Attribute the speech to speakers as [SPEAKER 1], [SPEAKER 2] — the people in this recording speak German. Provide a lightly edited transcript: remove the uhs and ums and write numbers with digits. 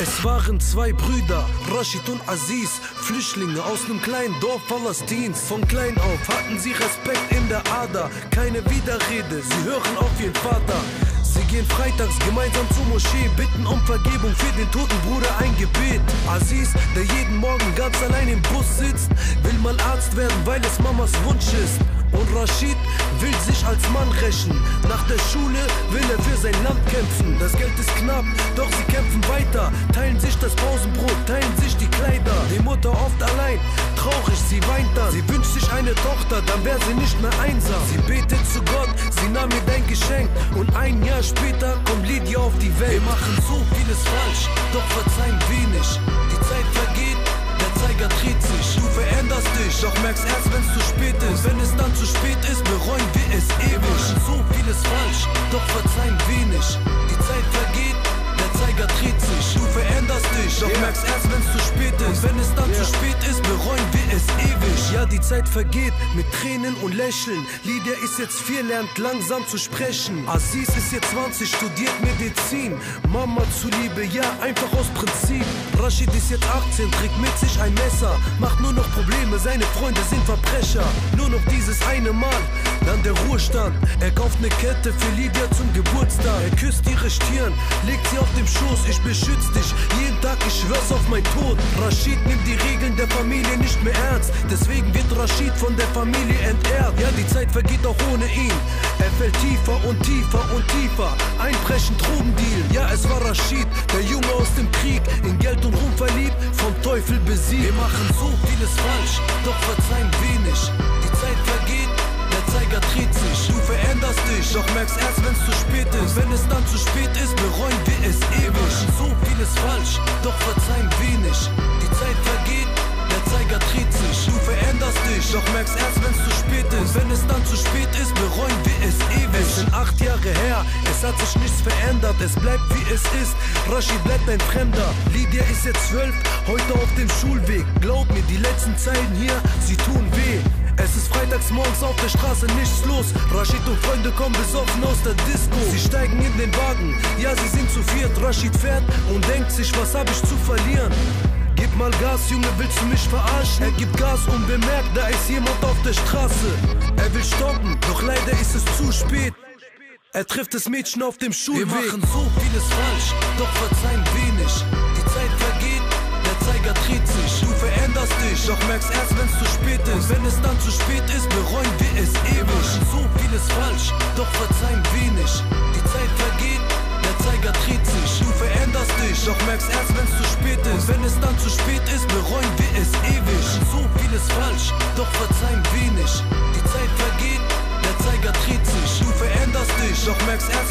[SPEAKER 1] Es waren zwei Brüder, Rashid und Aziz, Flüchtlinge aus nem kleinen Dorf Palästins. Von klein auf hatten sie Respekt in der Ader, keine Widerrede, sie hören auf ihren Vater. Sie gehen freitags gemeinsam zur Moschee, bitten um Vergebung für den toten Bruder, ein Gebet. Aziz, der jeden Morgen ganz allein im Bus sitzt, will mal Arzt werden, weil es Mamas Wunsch ist. Und Rashid will sich als Mann rächen. Nach der Schule will er für sein Land kämpfen. Das Geld ist knapp, doch sie kämpfen weiter. Teilen sich das Pausenbrot, teilen sich die Kleider. Die Mutter oft allein, traurig, sie weint dann. Sie wünscht sich eine Tochter, dann wäre sie nicht mehr einsam. Sie betet zu Gott, sie nahm ihr dein Geschenk. Und ein Jahr später kommt Lydia auf die Welt. Wir machen so vieles falsch, doch verzeihen wenig. Die Zeit vergeht, der Zeiger dreht sich. Du veränderst dich, doch merkst erst, wenn's zu spät ist. Wenn es dann zu spät ist, bereuen wir es ewig. Wir machen so vieles falsch, doch verzeihen wenig. Die Zeit vergeht, der Zeiger dreht sich. Du veränderst dich, doch merkst erst, wenn's zu spät ist. Wenn es dann zu spät ist, bereuen wir es ewig. Ja, die Zeit vergeht mit Tränen und Lächeln. Lydia ist jetzt 4, lernt langsam zu sprechen. Aziz ist jetzt 20, studiert Medizin. Mama zuliebe, ja, einfach aus Prinzip. Rashid ist jetzt 18, trägt mit sich ein Messer. Macht nur noch Probleme, seine Freunde sind Verbrecher. Nur noch dieses eine Mal, dann der Ruhestand. Er kauft eine Kette für Lydia zum Geburtstag. Er küsst ihre Stirn, legt sie auf dem Schoß. Ich beschütze dich, jeden Tag, ich schwör's auf mein Tod. Rashid nimmt die Regeln der Familie nicht mehr ernst. Deswegen wird Rashid von der Familie entehrt. Ja, die Zeit vergeht auch ohne ihn. Er fällt tiefer und tiefer und tiefer. Einbrechen, Drogendeal. Ja, es war Rashid, der Junge aus dem Krieg. In Geld und Ruhm verliebt, vom Teufel besiegt. Wir machen so vieles falsch, doch verzeihen wenig. Die Zeit vergeht, der Zeiger dreht sich. Du veränderst dich, doch merkst erst, wenn's zu spät ist. Wenn es dann zu spät ist, bereuen wir es ewig. Wir machen so vieles falsch, doch verzeihen wenig. Die Zeit vergeht, der Zeiger dreht sich. Du veränderst dich, doch merkst erst, wenn's zu spät ist. Wenn es dann zu spät ist, bereuen wir es ewig. Es sind 8 Jahre her, es hat sich nichts verändert. Es bleibt wie es ist, Rashid bleibt ein Fremder. Lydia ist jetzt 12, heute auf dem Schulweg. Glaub mir, die letzten Zeilen hier, sie tun weh. Es ist freitags morgens auf der Straße, nichts los. Rashid und Freunde kommen besoffen aus der Disco. Sie steigen in den Wagen, ja, sie sind zu viert. Rashid fährt und denkt sich, was hab ich zu verlieren? Gib mal Gas, Junge, willst du mich verarschen? Er gibt Gas unbemerkt, da ist jemand auf der Straße. Er will stoppen, doch leider ist es zu spät. Er trifft das Mädchen auf dem Schulweg. Wir machen so vieles falsch, doch verzeihen wenig. Die Zeit vergeht, der Zeiger dreht sich. Du veränderst dich, doch merkst erst, wenn's zu spät ist. Und wenn es dann zu spät ist, bereuen wir es ewig. Wir machen so vieles falsch, doch verzeihen wenig. Die Zeit vergeht, der Zeiger dreht sich. Du veränderst dich, doch merkst erst, wenn's zu spät ist. Und wenn es dann zu spät ist, bereuen wir es ewig. Wir machen so vieles falsch, doch verzeihen wenig. Die Zeit vergeht, der Zeiger dreht sich. Du veränderst dich, doch merkst erst,